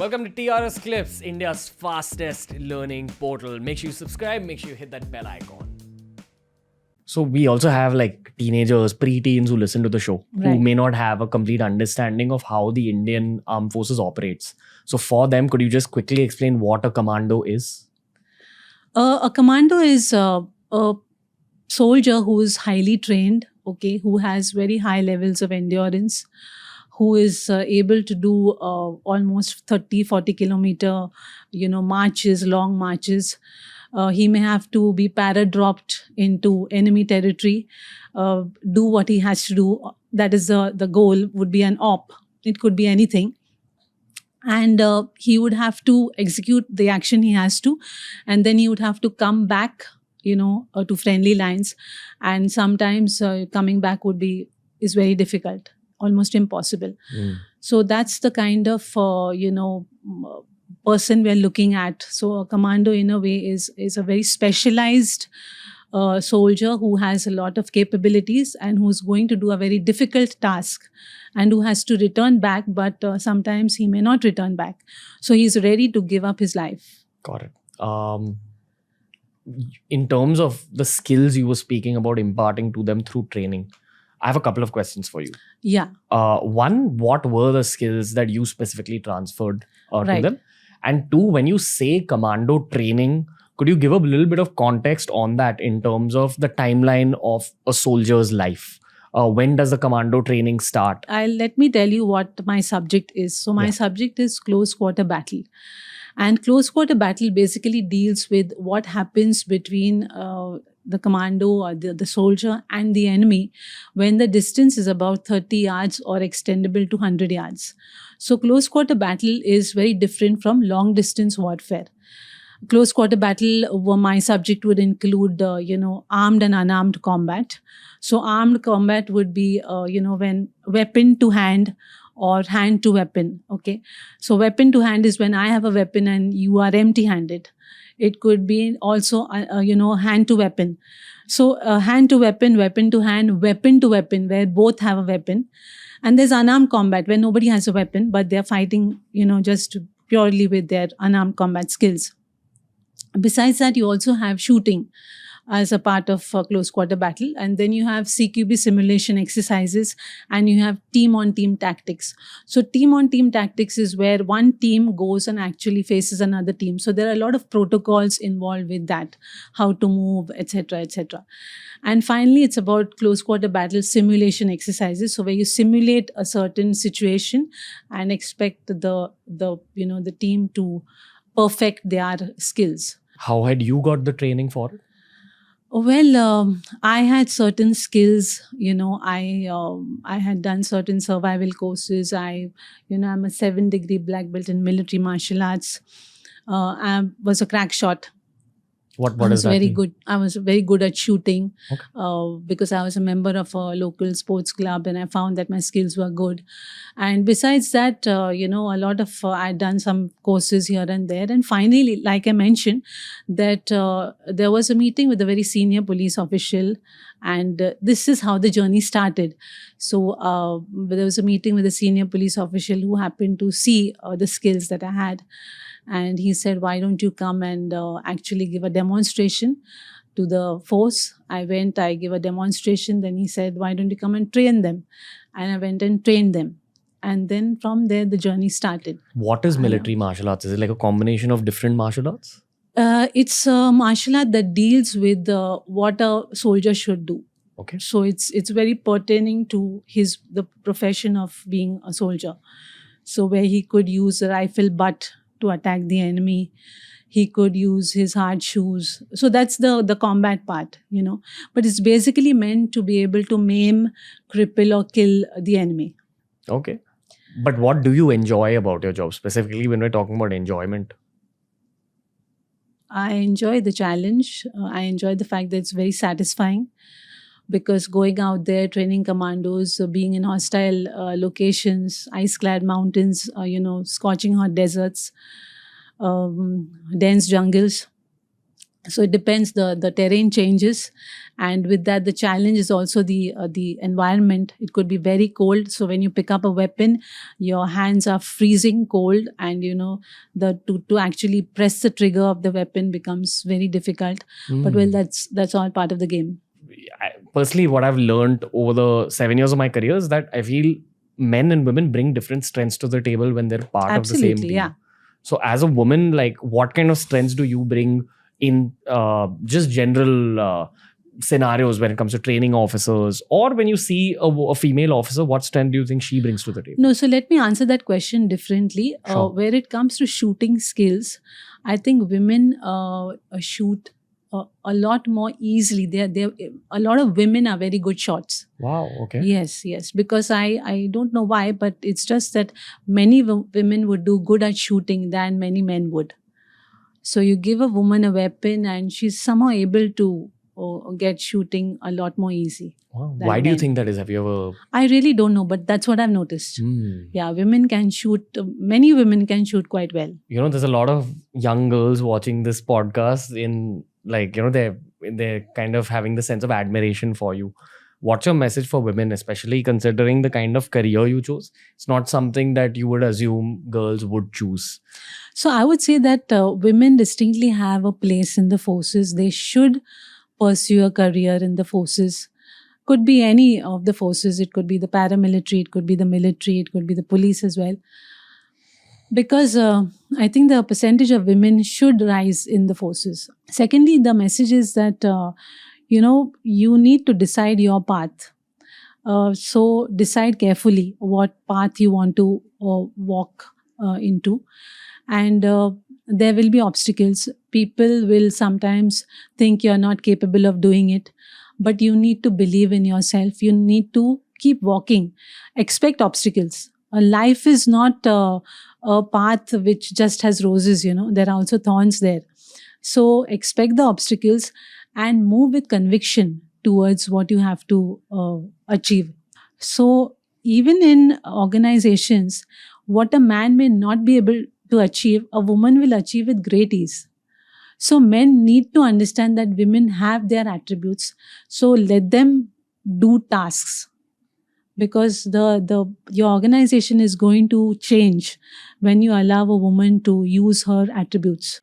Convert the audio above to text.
Welcome to TRS Clips, India's fastest learning portal. Make sure you subscribe, make sure you hit that bell icon. So we also have like teenagers, pre-teens who listen to the show, who may not have a complete understanding of how the Indian Armed Forces operates. So for them, could you just quickly explain what a commando is? A commando is a soldier who is highly trained, okay, who has very high levels of endurance, who is able to do almost 30-40 kilometer, marches, long marches. He may have to be para-dropped into enemy territory, do what he has to do. That is the goal, would be an op. It could be anything. And he would have to execute the action he has to, and then he would have to come back, to friendly lines. And sometimes coming back is very difficult, almost impossible. So that's the kind of, person we're looking at. So a commando in a way is a very specialized soldier who has a lot of capabilities and who's going to do a very difficult task and who has to return back, but sometimes he may not return back. So he's ready to give up his life. Got it. In terms of the skills you were speaking about imparting to them through training, I have a couple of questions for you. Yeah. One, what were the skills that you specifically transferred to them? And two, when you say commando training, could you give a little bit of context on that in terms of the timeline of a soldier's life? When does the commando training start? Let me tell you what my subject is. So my subject is close quarter battle. And close quarter battle basically deals with what happens between the commando or the soldier and the enemy when the distance is about 30 yards or extendable to 100 yards. So close quarter battle is very different from long distance warfare. Close quarter battle, my subject would include, armed and unarmed combat. So armed combat would be, when weapon to hand or hand to weapon. Okay. So weapon to hand is when I have a weapon and you are empty handed. It could be also, hand to weapon. So hand to weapon, weapon to hand, weapon to weapon, where both have a weapon. And there's unarmed combat where nobody has a weapon, but they're fighting, just purely with their unarmed combat skills. Besides that, you also have shooting as a part of close quarter battle. And then you have CQB simulation exercises and you have team-on-team tactics. So team-on-team tactics is where one team goes and actually faces another team. So there are a lot of protocols involved with that, how to move, etc., etc. And finally, it's about close quarter battle simulation exercises. So where you simulate a certain situation and expect the team to perfect their skills. How had you got the training for it? Well, I had certain skills, I had done certain survival courses. I'm a 7-degree black belt in military martial arts. I was a crack shot. What does that mean? Good. I was very good at shooting because I was a member of a local sports club and I found that my skills were good. And besides that, a lot of, I'd done some courses here and there. And finally, like I mentioned, that there was a meeting with a very senior police official and this is how the journey started. So there was a meeting with a senior police official who happened to see the skills that I had. And he said, why don't you come and actually give a demonstration to the force? I went, I gave a demonstration. Then he said, why don't you come and train them? And I went and trained them. And then from there, the journey started. What is military martial arts? Is it like a combination of different martial arts? It's a martial art that deals with what a soldier should do. Okay. So it's very pertaining to the profession of being a soldier. So where he could use a rifle butt to attack the enemy. He could use his hard shoes. So that's the combat part, But it's basically meant to be able to maim, cripple or kill the enemy. Okay. But what do you enjoy about your job, specifically when we're talking about enjoyment? I enjoy the challenge. I enjoy the fact that it's very satisfying because going out there, training commandos, being in hostile locations, ice-clad mountains, scorching hot deserts, dense jungles, So it depends, the terrain changes, and with that the challenge is also the environment. It could be very cold, so when you pick up a weapon, your hands are freezing cold, and the to actually press the trigger of the weapon becomes very difficult. But well, that's all part of the game. Personally, what I've learned over the 7 years of my career is that I feel men and women bring different strengths to the table when they're part of the same team. Yeah. So as a woman, like, what kind of strengths do you bring in just general scenarios when it comes to training officers, or when you see a female officer, what strength do you think she brings to the table? No, so let me answer that question differently. Sure. Where it comes to shooting skills, I think women shoot a lot more easily. They're a lot of women are very good shots. Wow. Okay. Yes, because I don't know why, but it's just that many women would do good at shooting than many men would. So you give a woman a weapon and she's somehow able to get shooting a lot more easy. Wow. Why do you think that is? Have you ever? I really don't know, but that's what I've noticed. Yeah, women can shoot. Many women can shoot quite well. There's a lot of young girls watching this podcast in, like, they're kind of having the sense of admiration for you. What's your message for women, especially considering the kind of career you chose? It's not something that you would assume girls would choose. So I would say that women distinctly have a place in the forces. They should pursue a career in the forces. Could be any of the forces. It could be the paramilitary, it could be the military, it could be the police as well. Because I think the percentage of women should rise in the forces. Secondly, the message is that you need to decide your path. So decide carefully what path you want to walk into. And there will be obstacles. People will sometimes think you're not capable of doing it. But you need to believe in yourself. You need to keep walking. Expect obstacles. Life is not a path which just has roses, There are also thorns there. So expect the obstacles and move with conviction towards what you have to achieve. So even in organizations, what a man may not be able to achieve, a woman will achieve with great ease. So men need to understand that women have their attributes. So let them do tasks, because your organization is going to change when you allow a woman to use her attributes.